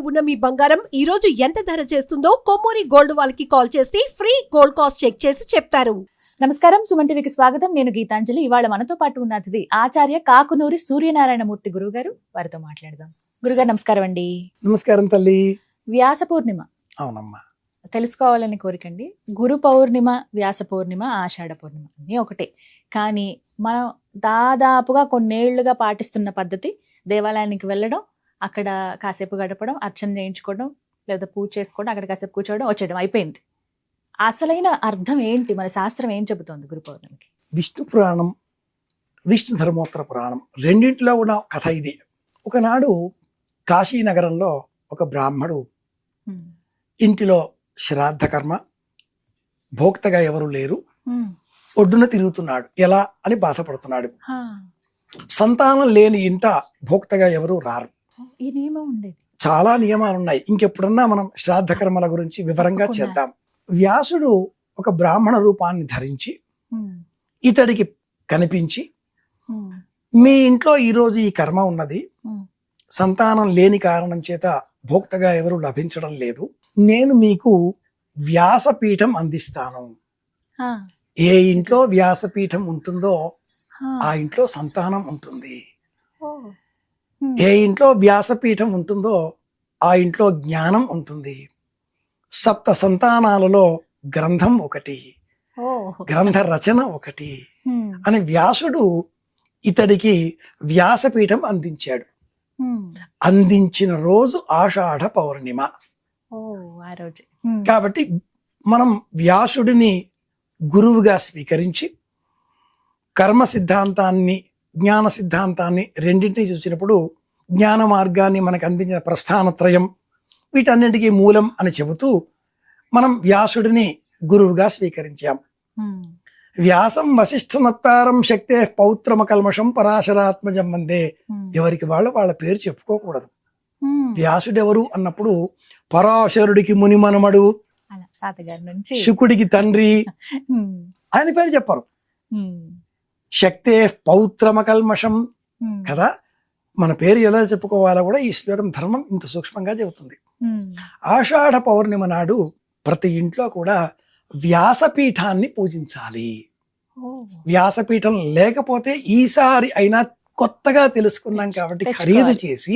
ఉన్న మీ బంగారం ఈ రోజు ఎంత ధర చేస్తుందో కొమ్మూరి గోల్డ్ వాళ్ళకి కాల్ చేస్తే ఫ్రీ గోల్డ్ కాస్ట్ చెక్ చేసి చెప్తారు. నమస్కారం, సుమన్ టీవీకి స్వాగతం. నేను గీతాంజలి. ఇవాళ మనతో పాటు ఉన్న అతిథి ఆచార్య కాకునూరి సూర్యనారాయణమూర్తి గురువు గారు. వారితో మాట్లాడదాం. గురుగారు నమస్కారం అండి. నమస్కారం తల్లి. వ్యాస పూర్ణిమ అవునమ్మా, తెలుసుకోవాలని కోరికండి. గురు పౌర్ణిమ, వ్యాస పూర్ణిమ, ఆషాఢ పూర్ణిమ అన్నీ ఒకటే. కానీ మనం దాదాపుగా కొన్నేళ్లుగా పాటిస్తున్న పద్ధతి దేవాలయానికి వెళ్ళడం, అక్కడ కాసేపు గడపడం, అర్చన చేయించుకోవడం, లేదా పూజ చేసుకోవడం, అక్కడ కాసేపు కూర్చోవడం, వచ్చేయడం అయిపోయింది. అసలైన అర్థం ఏంటి? మన శాస్త్రం ఏం చెబుతోంది గురు పౌర్ణమికి? విష్ణు పురాణం, విష్ణు ధర్మోత్తర పురాణం రెండింటిలో ఉన్న కథ ఇది. ఒకనాడు కాశీ నగరంలో ఒక బ్రాహ్మడు ఇంటిలో శ్రాద్ధ కర్మ, భోక్తగా ఎవరు లేరు, ఒడ్డున తిరుగుతున్నాడు. ఎలా అని బాధపడుతున్నాడు. సంతానం లేని ఇంట భోక్తగా ఎవరు రారు. ఈ నియమం ఉండేది. చాలా నియమాలు ఉన్నాయి. ఇంకెప్పుడన్నా మనం శ్రాద్ధ కర్మల గురించి వివరంగా చేద్దాం. వ్యాసుడు ఒక బ్రాహ్మణ రూపాన్ని ధరించి ఇతడికి కనిపించి, మీ ఇంట్లో ఈరోజు ఈ కర్మ ఉన్నది, సంతానం లేని కారణం చేత భోక్తగా ఎవరు లభించడం లేదు, నేను మీకు వ్యాసపీఠం అందిస్తాను. ఏ ఇంట్లో వ్యాసపీఠం ఉంటుందో ఆ ఇంట్లో సంతానం ఉంటుంది. ఏ ఇంట్లో వ్యాసపీఠం ఉంటుందో ఆ ఇంట్లో జ్ఞానం ఉంటుంది. సప్త సంతానాలలో గ్రంథం ఒకటి, గ్రంథ రచన ఒకటి అని వ్యాసుడు ఇతడికి వ్యాసపీఠం అందించాడు. అందించిన రోజు ఆషాఢ పౌర్ణిమ. కాబట్టి మనం వ్యాసుడిని గురువుగా స్వీకరించి కర్మ సిద్ధాంతాన్ని, జ్ఞాన సిద్ధాంతాన్ని రెండింటినీ చూసినప్పుడు జ్ఞాన మార్గాన్ని మనకు అందించిన ప్రస్థానత్రయం, వీటన్నిటికీ మూలం అని చెబుతూ మనం వ్యాసుడిని గురువుగా స్వీకరించాం. వ్యాసం వశిష్ఠనత్తారం శక్తే పౌత్రమ కల్మషం పరాశరాత్మజం వందే. ఎవరికి వాళ్ళ పేరు చెప్పుకోకూడదు. వ్యాసుడెవరు అన్నప్పుడు పరాశరుడికి ముని మనమడు, శుకుడికి తండ్రి ఆయన పేరు చెప్పరు. శక్తే పౌత్రమ కల్మషం కదా. మన పేరు ఎలా చెప్పుకోవాలో కూడా ఈ శ్లోకం ధర్మం ఇంత సూక్ష్మంగా చెబుతుంది. ఆషాఢ పౌర్ణిమ నాడు ప్రతి ఇంట్లో కూడా వ్యాసపీఠాన్ని పూజించాలి. వ్యాసపీఠం లేకపోతే ఈసారి అయినా కొత్తగా తెలుసుకున్నాం కాబట్టి ఖరీదు చేసి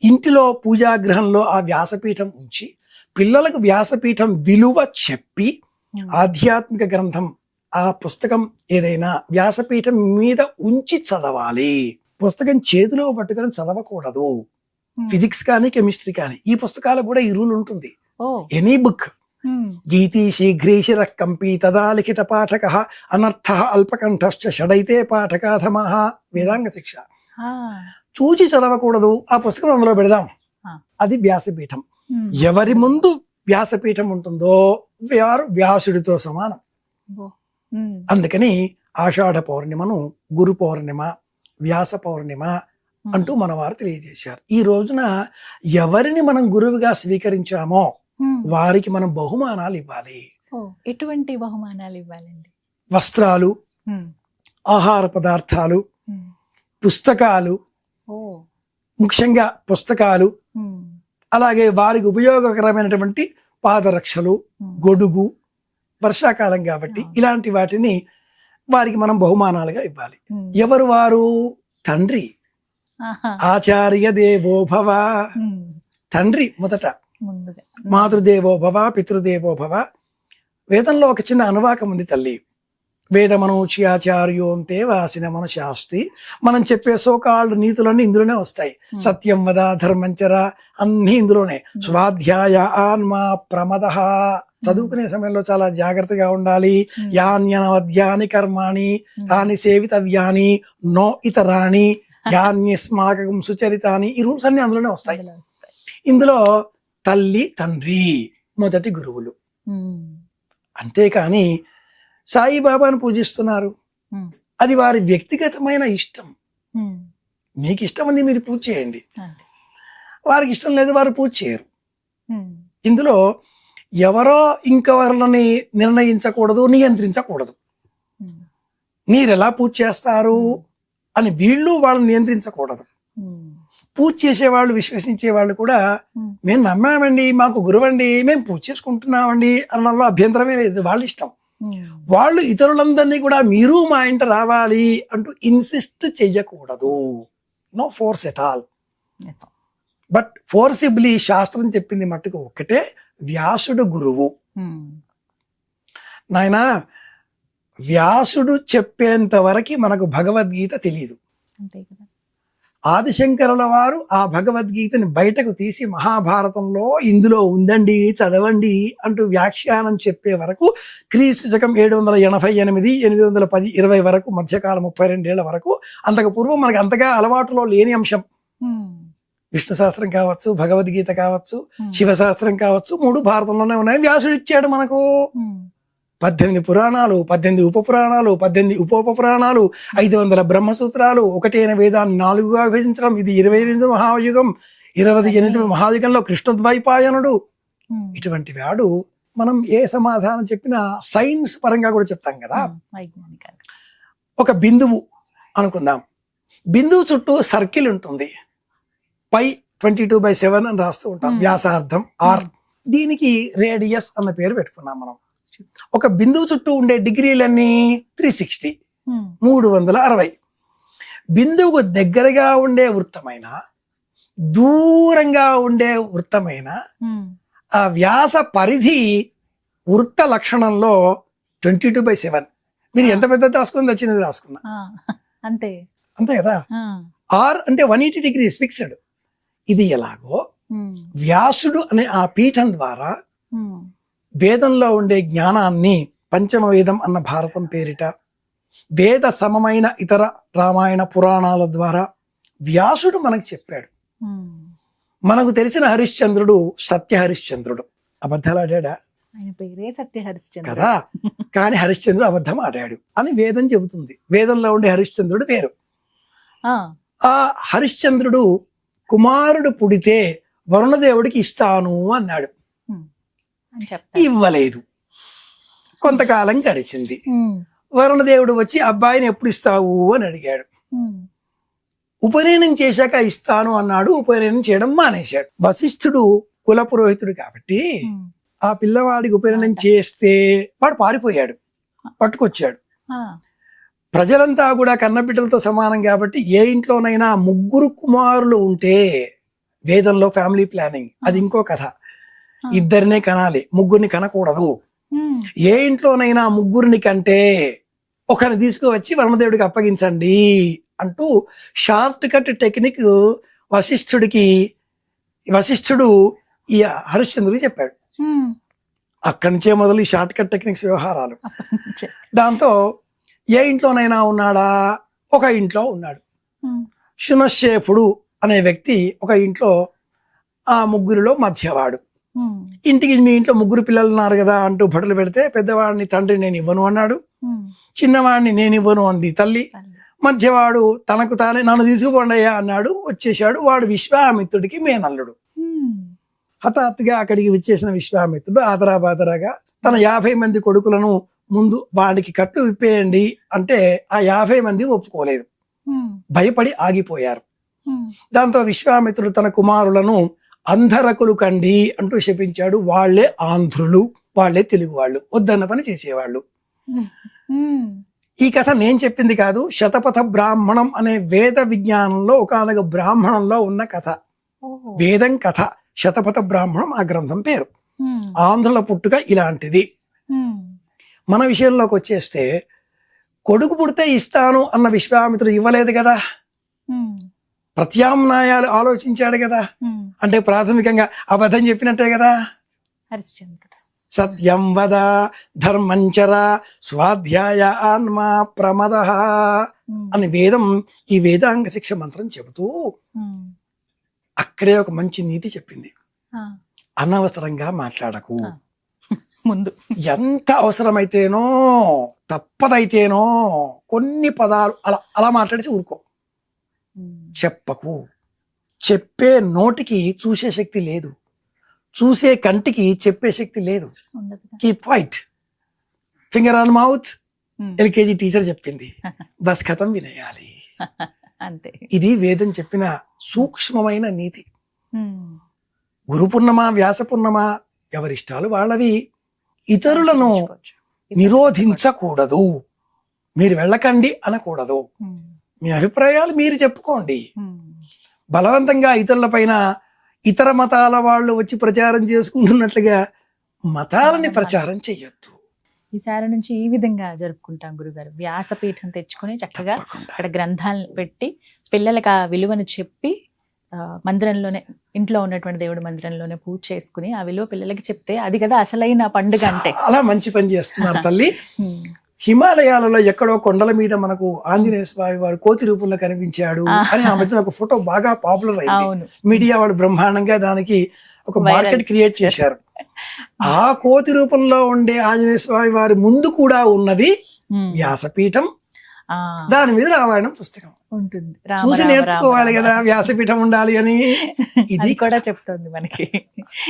ఇంటిలో పూజాగృహంలో ఆ వ్యాసపీఠం ఉంచి పిల్లలకు వ్యాసపీఠం విలువ చెప్పి ఆధ్యాత్మిక గ్రంథం, ఆ పుస్తకం ఏదైనా వ్యాసపీఠం మీద ఉంచి చదవాలి. పుస్తకం చేతిలో పట్టుకొని చదవకూడదు. ఫిజిక్స్ కానీ కెమిస్ట్రీ కానీ ఈ పుస్తకాలకు కూడా ఈ రూల్ ఉంటుంది. ఎనీ బుక్ గీతి శీఘ్రీశిర కంపీ తదా లిఖిత పాఠక అనర్థ అల్పకంఠశ్చ షడైతే పాఠకాధమః. వేదాంగ శిక్ష. చూచి చదవకూడదు. ఆ పుస్తకం అందులో పెడదాం. అది వ్యాసపీఠం. ఎవరి ముందు వ్యాసపీఠం ఉంటుందో వారు వ్యాసుడితో సమానం. అందుకని ఆషాఢ పౌర్ణిమను గురు పౌర్ణిమ, వ్యాస పౌర్ణిమ అంటూ మన వారు తెలియజేశారు. ఈ రోజున ఎవరిని మనం గురువుగా స్వీకరించామో వారికి మనం బహుమానాలు ఇవ్వాలి. ఎటువంటి బహుమానాలు ఇవ్వాలండి? వస్త్రాలు, ఆహార పదార్థాలు, పుస్తకాలు, ముఖ్యంగా పుస్తకాలు, అలాగే వారికి ఉపయోగకరమైనటువంటి పాదరక్షలు, గొడుగు, వర్షాకాలం కాబట్టి ఇలాంటి వాటిని వారికి మనం బహుమానాలుగా ఇవ్వాలి. ఎవరు వారు? తండ్రి. ఆచార్య దేవో భవ. తండ్రి మొదట. మాతృదేవో భవ, పితృదేవో భవ. వేదంలో ఒక చిన్న అనువాకం ఉంది తల్లి. వేదమనూచి ఆచార్యోంతే వాసిన మన శాస్తి. మనం చెప్పే సోకాళ్ళు నీతులన్నీ ఇందులోనే వస్తాయి. సత్యం వద, ధర్మంచర అన్ని ఇందులోనే. స్వాధ్యాయ ఆన్మా ప్రమద. చదువుకునే సమయంలో చాలా జాగ్రత్తగా ఉండాలి. యాన్యనవద్యాని కర్మాణి తాని సేవితవ్యాని నో ఇతరాణి యాన్యస్మాకం సుచరితాని. ఈ రూల్స్ అన్ని అందులోనే వస్తాయి. ఇందులో తల్లి, తండ్రి మొదటి గురువులు. అంతేకాని సాయిబాబాను పూజిస్తున్నారు, అది వారి వ్యక్తిగతమైన ఇష్టం. మీకు ఇష్టం ఉంది, మీరు పూజ చేయండి. వారికి ఇష్టం లేదు, వారు పూజ చేయరు. ఇందులో ఎవరో ఇంకెవరిని నిర్ణయించకూడదు, నియంత్రించకూడదు. మీరెలా పూజ చేస్తారు అని వీళ్ళు వాళ్ళని నియంత్రించకూడదు. పూజ చేసేవాళ్ళు విశ్వసించే వాళ్ళు కూడా మేము నమ్మామండి, మాకు గురువండి, మేము పూజ చేసుకుంటున్నామండి అనడంలో అభ్యంతరమే లేదు, వాళ్ళ ఇష్టం. వాళ్ళు ఇతరులందరినీ కూడా మీరు మా ఇంట రావాలి అంటూ ఇన్సిస్ట్ చెయ్యకూడదు. No force at all. But forcibly శాస్త్రం చెప్పింది మట్టుకు ఒక్కటే, వ్యాసుడు గురువు. నాయనా, వ్యాసుడు చెప్పేంత వరకు మనకు భగవద్గీత తెలియదు. అంతే కదా. ఆదిశంకరుల వారు ఆ భగవద్గీతని బయటకు తీసి మహాభారతంలో ఇందులో ఉందండి చదవండి అంటూ వ్యాఖ్యానం చెప్పే వరకు క్రీస్తు శకం 788, 810, 20 వరకు, మధ్యకాలం 32 ఏళ్ల వరకు, అంతకు పూర్వం మనకి అంతగా అలవాటులో లేని అంశం. విష్ణు శాస్త్రం కావచ్చు, భగవద్గీత కావచ్చు, శివశాస్త్రం కావచ్చు, 3 భారతంలోనే ఉన్నాయి. వ్యాసుడు ఇచ్చాడు మనకు 18 పురాణాలు, 18 ఉపపురాణాలు, 18 ఉపోపపురాణాలు, 500 బ్రహ్మసూత్రాలు, ఒకటైన వేదాన్ని 4గా విభజించడం. ఇది 28వ మహాయుగం. 28వ మహాయుగంలో కృష్ణద్వైపాయనుడు. ఇటువంటి వాడు మనం ఏ సమాధానం చెప్పినా సైన్స్ పరంగా కూడా చెప్తాం కదా. ఒక బిందువు అనుకుందాం, బిందువు చుట్టూ సర్కిల్ ఉంటుంది, పై 22/7 అని రాస్తూ ఉంటాం, వ్యాసార్థం ఆర్. దీనికి రేడియస్ అన్న పేరు పెట్టుకున్నాం మనం. ఒక బిందువు చుట్టూ ఉండే డిగ్రీలన్నీ 360, 360. బిందువుకు దగ్గరగా ఉండే వృత్తమైన, దూరంగా ఉండే వృత్తమైన ఆ వ్యాస పరిధి వృత్త లక్షణంలో 22/7. మీరు ఎంత పెద్ద రాసుకుని వచ్చినది రాసుకున్నా అంతే అంతే కదా. ఆర్ అంటే 180 degrees ఫిక్స్డ్. ఇది ఎలాగో వ్యాసుడు అనే ఆ పీఠం ద్వారా వేదంలో ఉండే జ్ఞానాన్ని పంచమ వేదం అన్న భారతం పేరిట, వేద సమమైన ఇతర రామాయణ పురాణాల ద్వారా వ్యాసుడు మనకు చెప్పాడు. మనకు తెలిసిన హరిశ్చంద్రుడు సత్య హరిశ్చంద్రుడు. అబద్ధాలు ఆడాడా? ఆయన పేరే సత్య హరిశ్చంద్రుడు కదా. కానీ హరిశ్చంద్రుడు అబద్ధం ఆడాడు అని వేదం చెబుతుంది. వేదంలో ఉండే హరిశ్చంద్రుడు పేరు. ఆ హరిశ్చంద్రుడు కుమారుడు పుడితే వరుణదేవుడికి ఇస్తాను అన్నాడు. ఇవ్వలేదు. కొంతకాలం గడిచింది. వరుణదేవుడు వచ్చి అబ్బాయిని ఎప్పుడు ఇస్తావు అని అడిగాడు. ఉపనయనం చేశాక ఇస్తాను అన్నాడు. ఉపనయనం చేయడం మానేశాడు. వశిష్ఠుడు కుల పురోహితుడు కాబట్టి ఆ పిల్లవాడికి ఉపనయనం చేస్తే వాడు పారిపోయాడు, పట్టుకొచ్చాడు. ప్రజలంతా కూడా కన్నబిడ్డలతో సమానం కాబట్టి ఏ ఇంట్లోనైనా 3 కుమారులు ఉంటే, వేదంలో ఫ్యామిలీ ప్లానింగ్ అది ఇంకో కథ, 2 కనాలి, 3 కనకూడదు. ఏ ఇంట్లోనైనా 3 కంటే ఒకరిని తీసుకువచ్చి వరుణదేవుడికి అప్పగించండి అంటూ షార్ట్ కట్ టెక్నిక్ వశిష్ఠుడు ఈ హరిశ్చంద్రుడికి చెప్పాడు. అక్కడి నుంచే మొదలు ఈ షార్ట్ కట్ టెక్నిక్స్ వ్యవహారాలు. దాంతో ఏ ఇంట్లోనైనా ఉన్నాడా? ఒక ఇంట్లో ఉన్నాడు. శునశ్శేఫుడు అనే వ్యక్తి ఒక ఇంట్లో ఆ 3 మధ్యవాడు. ఇంటికి మీ ఇంట్లో 3 పిల్లలు ఉన్నారు కదా అంటూ భటులు పెడితే, పెద్దవాడిని తండ్రి నేను ఇవ్వను అన్నాడు, చిన్నవాడిని నేను ఇవ్వను అంది తల్లి, మధ్యవాడు తనకు తానే నన్ను తీసుకుపోండయ్యా అన్నాడు. వచ్చేశాడు. వాడు విశ్వామిత్రుడికి మేనల్లుడు. హఠాత్తుగా అక్కడికి వచ్చేసిన విశ్వామిత్రుడు ఆదరాబాదరాగా తన 50 మంది కొడుకులను ముందు వాడికి కట్టు విప్పేయండి అంటే ఆ 50 మంది ఒప్పుకోలేదు, భయపడి ఆగిపోయారు. దాంతో విశ్వామిత్రుడు తన కుమారులను అంధరకులు కండి అంటూ శపించాడు. వాళ్లే ఆంధ్రులు, వాళ్లే తెలుగు వాళ్ళు, వద్దన్న పని చేసేవాళ్ళు. ఈ కథ నేను చెప్పింది కాదు, శతపథ బ్రాహ్మణం అనే వేద విజ్ఞానంలో ఒకనొక బ్రాహ్మణంలో ఉన్న కథ, వేదం కథ. శతపథ బ్రాహ్మణం ఆ గ్రంథం పేరు. ఆంధ్రుల పుట్టుక ఇలాంటిది. మన విషయంలోకి వచ్చేస్తే, కొడుకు పుడితే ఇస్తాను అన్న విశ్వామిత్రుడు ఇవ్వలేదు కదా, ప్రత్యామ్నాయాలు ఆలోచించాడు కదా. అంటే ప్రాథమికంగా అబద్ధం చెప్పినట్టే కదా. హరిశ్చంద్రుడు సత్యం వద ధర్మంచర స్వాధ్యాయ ఆన్మా ప్రమద అని వేదం ఈ వేదాంగ శిక్ష మంత్రం చెబుతూ అక్కడే ఒక మంచి నీతి చెప్పింది. అనవసరంగా మాట్లాడకు. ముందు ఎంత అవసరమైతేనో, తప్పదైతేనో కొన్ని పదాలు అలా మాట్లాడిసి ఊరుకో. చెప్పకు. చెప్పే నోటికి చూసే శక్తి లేదు, చూసే కంటికి చెప్పే శక్తి లేదు. Keep quiet. Finger on mouth. LKG teacher చెప్పింది, బస్ ఖతం వినేయాలి. అంతే. ఇది వేదం చెప్పిన సూక్ష్మమైన నీతి. ఉమ్. గురు పూర్ణమ, వ్యాస పూర్ణమ ఎవరిష్టాలు వాళ్ళవి. ఇతరులను ఆచరించుకోవచ్చు. నిరోధించకూడదు, మీరు వెళ్ళకండి అనకూడదు. ఉమ్. మీ అభిప్రాయాలు మీరు చెప్పుకోండి. ఉమ్. బలవంతంగా ఇతరుల పైన ఇతర మతాల వాళ్ళు వచ్చి ప్రచారం చేసుకుంటున్నట్లుగా మతాలని ప్రచారం చెయ్యొద్దు. ఈసారి నుంచి ఈ విధంగా జరుపుకుంటాం గురుగారు. వ్యాసపీఠం తెచ్చుకొని చక్కగా తప్పకుండా. అక్కడ గ్రంథాలను పెట్టి పిల్లలకి ఆ విలువను చెప్పి మందిరంలోనే, ఇంట్లో ఉన్నటువంటి దేవుడి మందిరంలోనే పూజ చేసుకుని ఆ విలువ పిల్లలకి చెప్తే అది కదా అసలైన పండుగ అంటే. చాలా మంచి పని చేస్తున్నారు తల్లి. ఉమ్. హిమాలయాలలో ఎక్కడో కొండల మీద మనకు ఆంజనేయ స్వామి వారు కోతి రూపంలో కనిపించాడు అని ఆ మధ్యన ఒక ఫోటో బాగా పాపులర్ అయింది. అవును. మీడియా వాళ్ళు బ్రహ్మాండంగా దానికి ఒక Viral మార్కెట్ క్రియేట్ చేశారు. ఆ కోతి రూపంలో ఉండే ఆంజనేయ స్వామి వారి ముందు కూడా ఉన్నది ఉమ్. వ్యాసపీఠం, ఆ, దాని మీద రామాయణం పుస్తకం. ఉంటుంది. రామ చూసి రామ నేర్చుకోవాలి రామ కదా రామ. వ్యాసపీఠం ఉండాలి అని. ఇది అది కూడా చెప్తోంది మనకి.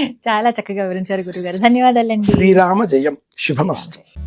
చాలా చక్కగా వివరించారు గురుగారు. ధన్యవాదాలండి. శ్రీరామ జయం. శుభమస్తు.